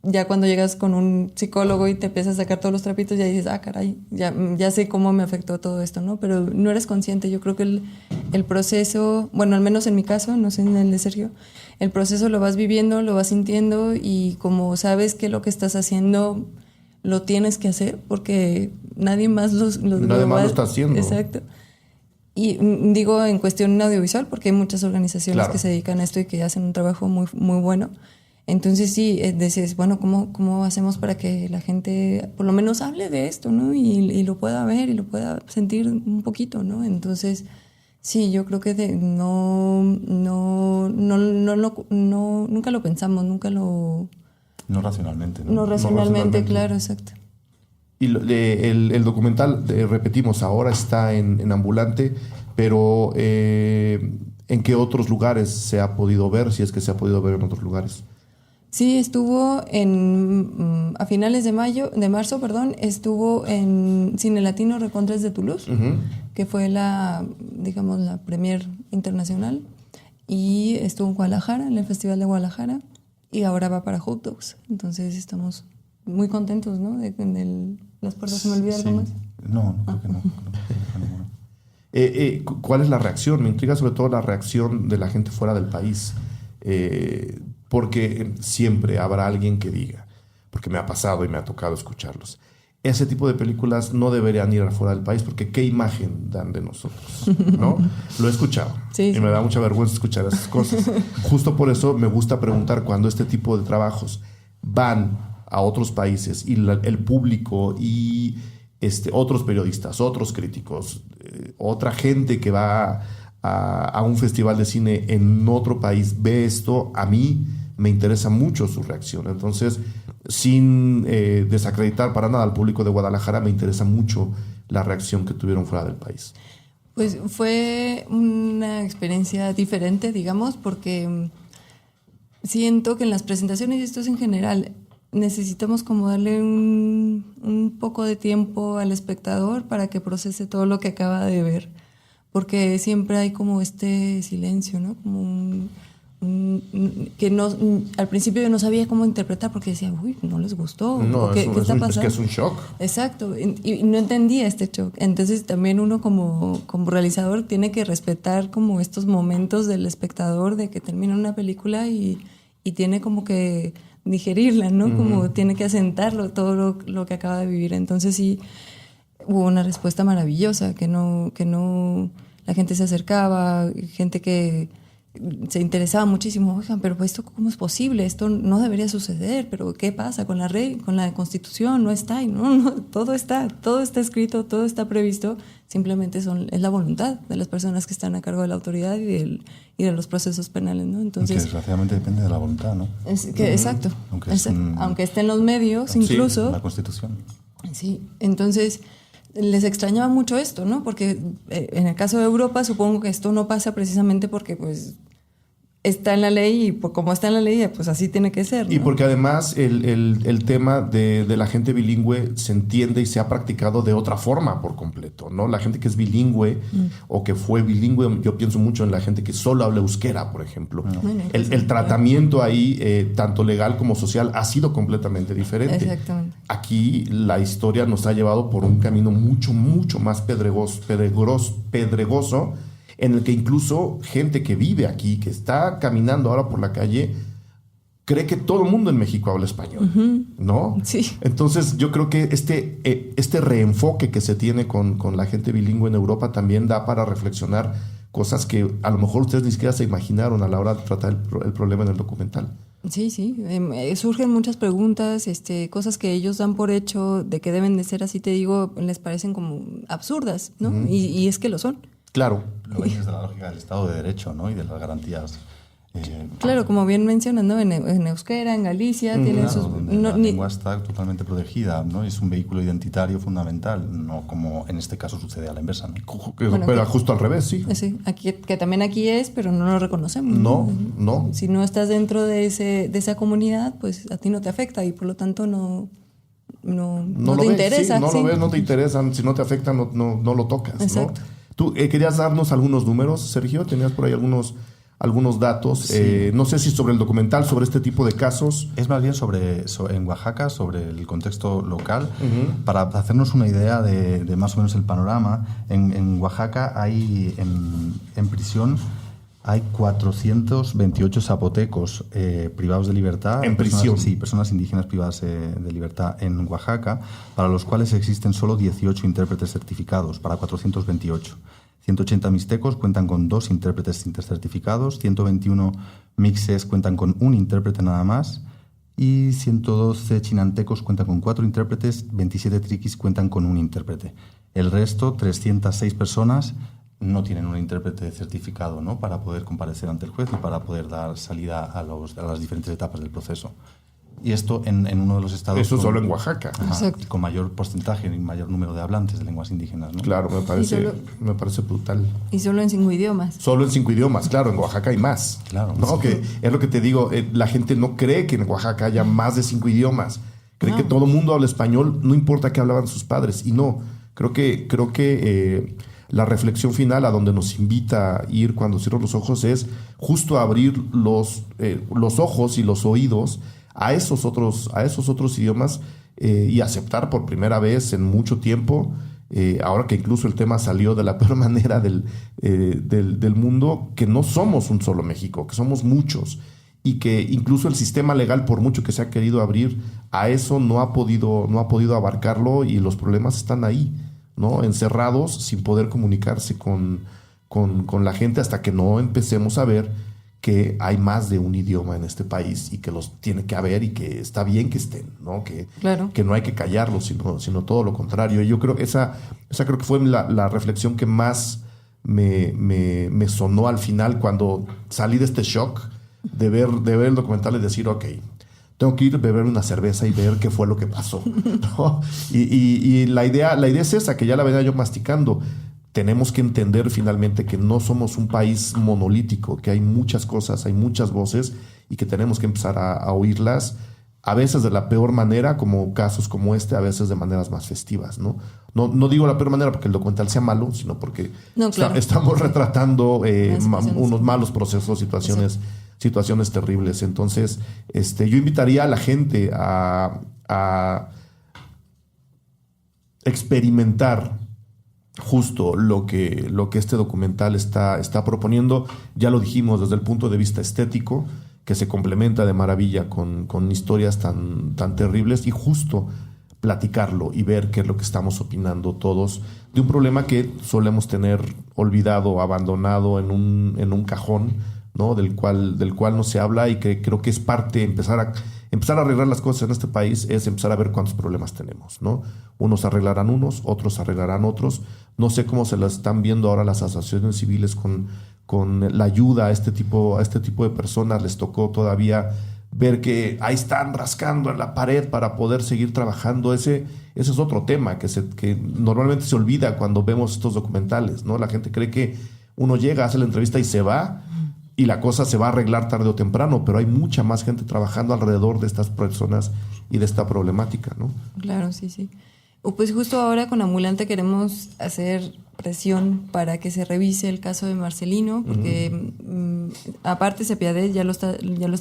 [SPEAKER 3] ya cuando llegas con un psicólogo y te empiezas a sacar todos los trapitos, ya dices, caray, ya sé cómo me afectó todo esto, ¿no? Pero no eres consciente. Yo creo que el proceso, bueno, al menos en mi caso, no sé en el de Sergio, el proceso lo vas viviendo, lo vas sintiendo, y como sabes que lo que estás haciendo lo tienes que hacer porque nadie más lo
[SPEAKER 2] está haciendo.
[SPEAKER 3] Exacto. Y digo en cuestión audiovisual porque hay muchas organizaciones que se dedican a esto y que hacen un trabajo muy, muy bueno. Entonces sí, dices, bueno, ¿cómo hacemos para que la gente por lo menos hable de esto, ¿no? Y lo pueda ver y lo pueda sentir un poquito, ¿no? Entonces, sí, yo creo que nunca lo pensamos, nunca lo...
[SPEAKER 4] No racionalmente, ¿no?
[SPEAKER 3] No racionalmente, claro, exacto.
[SPEAKER 2] Y el documental, repetimos, ahora está en Ambulante, pero ¿en qué otros lugares se ha podido ver, si es que se ha podido ver en otros lugares?
[SPEAKER 3] Sí, estuvo a finales de marzo, estuvo en Cine Latino Recontres de Toulouse, que fue la premier internacional, y estuvo en Guadalajara, en el Festival de Guadalajara, y ahora va para Hot Dogs. Entonces estamos muy contentos, ¿no? Las puertas, ¿se me olvida algo más?
[SPEAKER 4] No, creo que no.
[SPEAKER 2] ¿Cuál es la reacción? Me intriga sobre todo la reacción de la gente fuera del país. Porque siempre habrá alguien que diga, porque me ha pasado y me ha tocado escucharlos, ese tipo de películas no deberían ir afuera del país porque qué imagen dan de nosotros, ¿no? Lo he escuchado y me da mucha vergüenza escuchar esas cosas. Justo por eso me gusta preguntar cuando este tipo de trabajos van a otros países y el público y otros periodistas, otros críticos, otra gente que va a un festival de cine en otro país ve esto, a mí me interesa mucho su reacción. Entonces, sin desacreditar para nada al público de Guadalajara, me interesa mucho la reacción que tuvieron fuera del país.
[SPEAKER 3] Pues fue una experiencia diferente, digamos, porque siento que en las presentaciones, y esto es en general, necesitamos como darle un poco de tiempo al espectador para que procese todo lo que acaba de ver. Porque siempre hay como este silencio, ¿no? Como que no, al principio yo no sabía cómo interpretar porque decía, uy, no les gustó.
[SPEAKER 2] No, ¿qué está pasando? Es que es un shock.
[SPEAKER 3] Exacto, y no entendía este shock. Entonces también uno como realizador tiene que respetar como estos momentos del espectador de que termina una película y tiene como que digerirla, ¿no? Como tiene que asentarlo todo lo que acaba de vivir. Entonces sí, hubo una respuesta maravillosa, que no la gente se acercaba, gente que se interesaba muchísimo. Oigan, pero esto ¿cómo es posible? Esto no debería suceder, pero ¿qué pasa con la Constitución? No está, y no, todo está escrito, todo está previsto, simplemente es la voluntad de las personas que están a cargo de la autoridad y de los procesos penales, ¿no? Entonces,
[SPEAKER 4] que desgraciadamente depende de la voluntad, ¿no?
[SPEAKER 3] Exacto. Aunque esté en los medios, incluso.
[SPEAKER 4] La Constitución.
[SPEAKER 3] Sí, entonces les extrañaba mucho esto, ¿no? Porque en el caso de Europa supongo que esto no pasa precisamente porque pues está en la ley y como está en la ley pues así tiene que ser, ¿no?
[SPEAKER 2] Y porque además el tema de la gente bilingüe se entiende y se ha practicado de otra forma por completo, ¿no? La gente que es bilingüe o que fue bilingüe, yo pienso mucho en la gente que solo habla euskera, por ejemplo.
[SPEAKER 3] Bueno,
[SPEAKER 2] el tratamiento ahí, tanto legal como social, ha sido completamente diferente.
[SPEAKER 3] Exactamente.
[SPEAKER 2] Aquí la historia nos ha llevado por un camino mucho, mucho más pedregoso, en el que incluso gente que vive aquí, que está caminando ahora por la calle, cree que todo el mundo en México habla español, ¿no?
[SPEAKER 3] Sí.
[SPEAKER 2] Entonces yo creo que este reenfoque que se tiene con la gente bilingüe en Europa también da para reflexionar cosas que a lo mejor ustedes ni siquiera se imaginaron a la hora de tratar el problema en el documental.
[SPEAKER 3] Sí, surgen muchas preguntas, cosas que ellos dan por hecho de que deben de ser así, te digo, les parecen como absurdas, ¿no? Y es que lo son.
[SPEAKER 2] Claro.
[SPEAKER 4] Lo ven desde la lógica del Estado de Derecho, ¿no? Y de las garantías.
[SPEAKER 3] Claro, como bien mencionas, ¿no? En euskera, en Galicia, tienen sus...
[SPEAKER 4] La lengua está totalmente protegida, ¿no? Es un vehículo identitario fundamental, no como en este caso sucede a la inversa, ¿no?
[SPEAKER 2] Pero justo al revés, sí.
[SPEAKER 3] Sí, que también aquí es, pero no lo reconocemos.
[SPEAKER 2] No.
[SPEAKER 3] Si no estás dentro de esa comunidad, pues a ti no te afecta y por lo tanto no te interesa.
[SPEAKER 2] Sí, no
[SPEAKER 3] sí.
[SPEAKER 2] lo ves, no te interesan. Si no te afecta, no lo tocas.
[SPEAKER 3] Exacto.
[SPEAKER 2] ¿No? ¿Tú querías darnos algunos números, Sergio? ¿Tenías por ahí algunos algunos datos.
[SPEAKER 4] Sí.
[SPEAKER 2] No sé si sobre el documental, sobre este tipo de casos.
[SPEAKER 4] Es más bien en Oaxaca, sobre el contexto local. Para hacernos una idea de más o menos el panorama, en Oaxaca hay en prisión hay 428 zapotecos privados de libertad.
[SPEAKER 2] En prisión.
[SPEAKER 4] Sí, personas indígenas privadas de libertad en Oaxaca, para los cuales existen solo 18 intérpretes certificados, para 428. 180 mixtecos cuentan con 2 intérpretes intercertificados, 121 mixes cuentan con 1 intérprete nada más, y 112 chinantecos cuentan con 4 intérpretes, 27 triquis cuentan con 1 intérprete. El resto, 306 personas, no tienen un intérprete certificado, ¿no?, para poder comparecer ante el juez y para poder dar salida a las diferentes etapas del proceso. Y esto en uno de los estados...
[SPEAKER 2] Eso solo en Oaxaca.
[SPEAKER 4] Con mayor porcentaje y mayor número de hablantes de lenguas indígenas, ¿no?
[SPEAKER 2] Claro, me parece brutal.
[SPEAKER 3] Y solo en 5 idiomas.
[SPEAKER 2] Solo en 5 idiomas, claro, en Oaxaca hay más.
[SPEAKER 4] Claro.
[SPEAKER 2] No, que es lo que te digo, la gente no cree que en Oaxaca haya más de 5 idiomas. Cree que todo el mundo habla español, no importa qué hablaban sus padres. Y no, creo que la reflexión final a donde nos invita a ir cuando cierro los ojos es justo abrir los ojos y los oídos a esos otros idiomas y aceptar por primera vez en mucho tiempo, ahora que incluso el tema salió de la peor manera del mundo, que no somos un solo México, que somos muchos, y que incluso el sistema legal, por mucho que se ha querido abrir, a eso no ha podido abarcarlo, y los problemas están ahí, ¿no?, encerrados sin poder comunicarse con la gente hasta que no empecemos a ver que hay más de un idioma en este país y que los tiene que haber y que está bien que estén, ¿no? Que no hay que callarlos, sino todo lo contrario. Y yo creo que esa creo que fue la reflexión que más me sonó al final cuando salí de este shock de ver el documental y decir, ok, tengo que ir a beber una cerveza y ver qué fue lo que pasó, ¿no? Y la idea es esa, que ya la venía yo masticando. Tenemos que entender finalmente que no somos un país monolítico, que hay muchas cosas, hay muchas voces y que tenemos que empezar a oírlas, a veces de la peor manera, como casos como este, a veces de maneras más festivas, ¿no? No digo la peor manera porque el documental sea malo, sino porque estamos retratando unos malos procesos, situaciones terribles. Entonces, yo invitaría a la gente a experimentar justo lo que este documental está proponiendo. Ya lo dijimos, desde el punto de vista estético, que se complementa de maravilla con historias tan terribles, y justo platicarlo y ver qué es lo que estamos opinando todos de un problema que solemos tener olvidado, abandonado en un cajón, ¿no?, del cual no se habla, y que creo que es parte, empezar a arreglar las cosas en este país, es empezar a ver cuántos problemas tenemos, ¿no? Unos arreglarán unos, otros arreglarán otros. No sé cómo se las están viendo ahora las asociaciones civiles con la ayuda a este tipo de personas. Les tocó todavía ver que ahí están rascando en la pared para poder seguir trabajando. Ese es otro tema que normalmente se olvida cuando vemos estos documentales, ¿no? La gente cree que uno llega, hace la entrevista y se va, y la cosa se va a arreglar tarde o temprano, pero hay mucha más gente trabajando alrededor de estas personas y de esta problemática, ¿no? Claro,
[SPEAKER 3] sí. Pues justo ahora con Ambulante queremos hacer presión para que se revise el caso de Marcelino, porque aparte Cepiadet ya lo está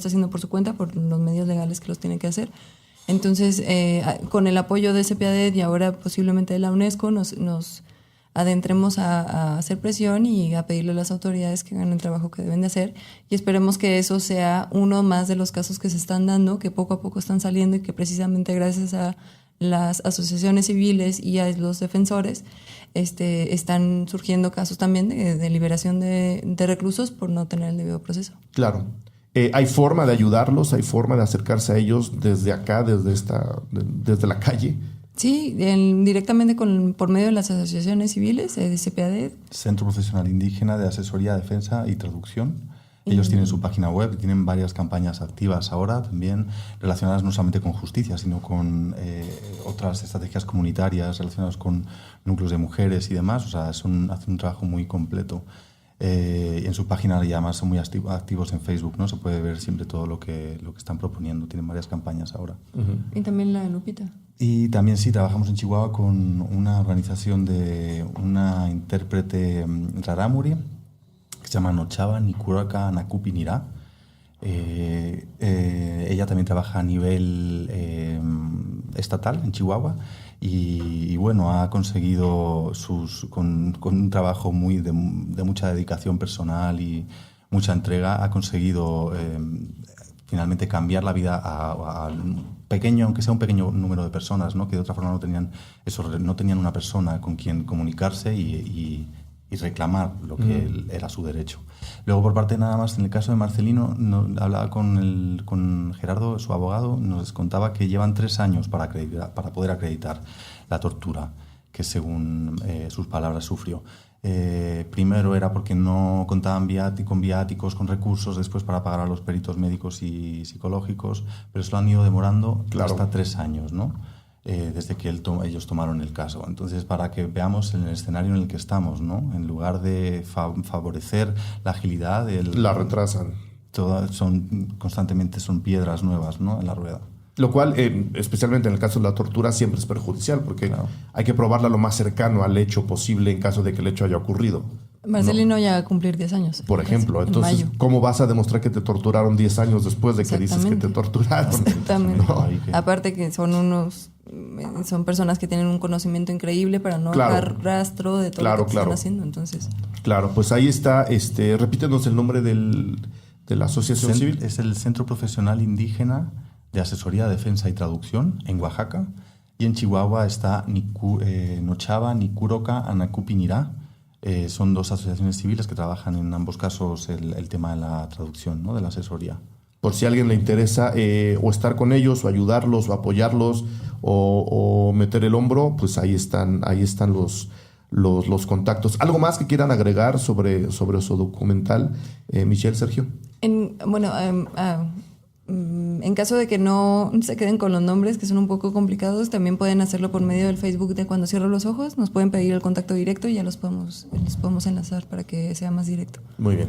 [SPEAKER 3] haciendo por su cuenta, por los medios legales que los tiene que hacer. Entonces, con el apoyo de Cepiadet y ahora posiblemente de la UNESCO, nos adentremos a hacer presión y a pedirle a las autoridades que hagan el trabajo que deben de hacer, y esperemos que eso sea uno más de los casos que se están dando, que poco a poco están saliendo, y que precisamente gracias a las asociaciones civiles y a los defensores están surgiendo casos también de liberación de reclusos por no tener el debido proceso.
[SPEAKER 2] Claro. ¿Hay forma de ayudarlos? ¿Hay forma de acercarse a ellos desde acá, desde la calle?
[SPEAKER 3] Sí, directamente por medio de las asociaciones civiles de Cepiadet.
[SPEAKER 4] Centro Profesional Indígena de Asesoría, Defensa y Traducción. Ellos tienen su página web y tienen varias campañas activas ahora también, relacionadas no solamente con justicia, sino con otras estrategias comunitarias relacionadas con núcleos de mujeres y demás. O sea, hacen un trabajo muy completo. En su página, y además son muy activos en Facebook, ¿no? Se puede ver siempre todo lo que están proponiendo. Tienen varias campañas ahora.
[SPEAKER 3] Y también la de Lupita.
[SPEAKER 4] Y también sí, trabajamos en Chihuahua con una organización de una intérprete rarámuri, que se llama Nochaba Nikuraka Nakupi Nira. Ella también trabaja a nivel estatal en Chihuahua y bueno, ha conseguido con un trabajo de mucha dedicación personal y mucha entrega, ha conseguido finalmente cambiar la vida a pequeño, aunque sea un pequeño número de personas, ¿no? Que de otra forma no tenían una persona con quien comunicarse y reclamar lo que era su derecho. Luego, por parte nada más, en el caso de Marcelino, hablaba con Gerardo, su abogado, nos contaba que llevan 3 años para poder acreditar la tortura que, según sus palabras, sufrió. Primero era porque no contaban con viáticos, con recursos, después para pagar a los peritos médicos y psicológicos, pero eso lo han ido demorando hasta 3 años, ¿no? Desde que ellos tomaron el caso. Entonces, para que veamos el escenario en el que estamos, ¿no? En lugar de favorecer la agilidad,
[SPEAKER 2] la retrasan.
[SPEAKER 4] Constantemente son piedras nuevas, ¿no? En la rueda.
[SPEAKER 2] Lo cual, especialmente en el caso de la tortura, siempre es perjudicial porque hay que probarla lo más cercano al hecho posible en caso de que el hecho haya ocurrido.
[SPEAKER 3] Marcelino ya va a cumplir 10 años.
[SPEAKER 2] Por ejemplo, entonces, ¿cómo vas a demostrar que te torturaron 10 años después de que dices que te torturaron?
[SPEAKER 3] Exactamente. No. Aparte que son personas que tienen un conocimiento increíble para no dejar rastro de todo lo que están haciendo. Entonces.
[SPEAKER 2] Claro, pues ahí está. Repítenos el nombre de la asociación civil.
[SPEAKER 4] Es el Centro Profesional Indígena de Asesoría, Defensa y Traducción en Oaxaca. Y en Chihuahua está Nochaba Nikuraka Anakupi Nira. Son 2 asociaciones civiles que trabajan en ambos casos el tema de la traducción, ¿no? De la asesoría.
[SPEAKER 2] Por si a alguien le interesa o estar con ellos, o ayudarlos, o apoyarlos, o meter el hombro, pues ahí están los contactos. ¿Algo más que quieran agregar sobre su documental, Michelle, Sergio?
[SPEAKER 3] En caso de que no se queden con los nombres, que son un poco complicados, también pueden hacerlo por medio del Facebook de Cuando Cierro los Ojos. Nos pueden pedir el contacto directo y ya les podemos enlazar para que sea más directo.
[SPEAKER 2] Muy bien.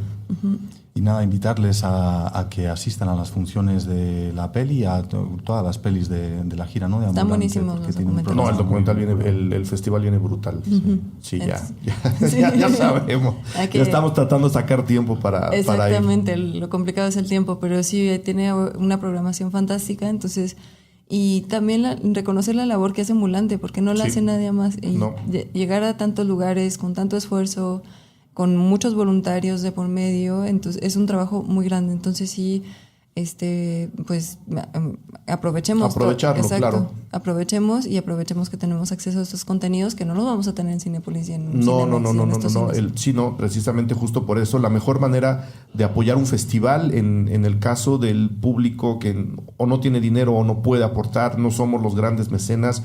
[SPEAKER 4] Y nada, invitarles a que asistan a las funciones de la peli, a todas las pelis de la gira, ¿no?
[SPEAKER 3] Están buenísimos los documentales.
[SPEAKER 2] No, el documental viene, el festival viene brutal. Sí, ya sabemos. Ya estamos tratando de sacar tiempo para ir.
[SPEAKER 3] Exactamente, lo complicado es el tiempo, pero sí tiene una programación fantástica, entonces... Y también reconocer la labor que hace Ambulante, porque no la hace nadie más. Y llegar a tantos lugares con tanto esfuerzo, con muchos voluntarios de por medio, entonces es un trabajo muy grande. Entonces sí, pues aprovechemos.
[SPEAKER 2] Aprovecharlo, claro.
[SPEAKER 3] Aprovechemos que tenemos acceso a estos contenidos que no los vamos a tener en Cinépolis y en
[SPEAKER 2] No, precisamente justo por eso la mejor manera de apoyar un festival en el caso del público que o no tiene dinero o no puede aportar, no somos los grandes mecenas.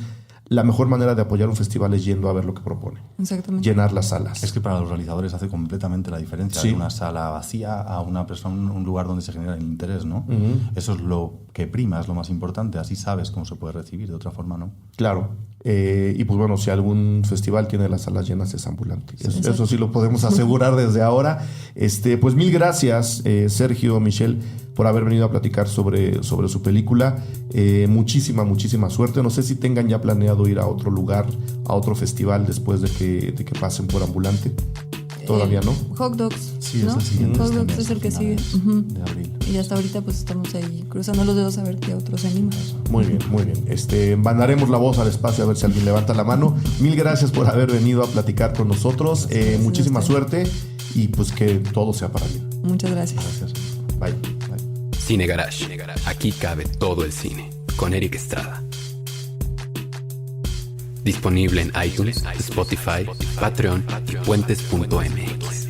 [SPEAKER 2] La mejor manera de apoyar un festival es yendo a ver lo que propone.
[SPEAKER 3] Exactamente.
[SPEAKER 2] Llenar las salas.
[SPEAKER 4] Es que para los realizadores hace completamente la diferencia de una sala vacía a una persona, un lugar donde se genera el interés, ¿no? Eso es lo que prima, es lo más importante. Así sabes cómo se puede recibir, de otra forma, ¿no?
[SPEAKER 2] Claro. Y pues bueno, si algún festival tiene las salas llenas, es Ambulante. Eso sí lo podemos asegurar desde ahora. Pues mil gracias, Sergio, Michelle, por haber venido a platicar sobre su película. Muchísima suerte. No sé si tengan ya planeado ir a otro lugar, a otro festival después de que pasen por Ambulante. Todavía no.
[SPEAKER 3] Hot Dogs.
[SPEAKER 4] Sí,
[SPEAKER 3] ¿no?
[SPEAKER 4] es el siguiente.
[SPEAKER 3] Hot Dogs es el que sigue.
[SPEAKER 4] De abril.
[SPEAKER 3] Y hasta ahorita pues estamos ahí cruzando los dedos a ver qué otros se animan.
[SPEAKER 2] Muy bien. Mandaremos la voz al espacio a ver si alguien levanta la mano. Mil gracias por haber venido a platicar con nosotros. Muchísima suerte y pues que todo sea para bien.
[SPEAKER 3] Muchas gracias.
[SPEAKER 2] Bye.
[SPEAKER 1] Cine Garage. Aquí cabe todo el cine. Con Eric Estrada. Disponible en iTunes, Spotify, Patreon y puentes.mx.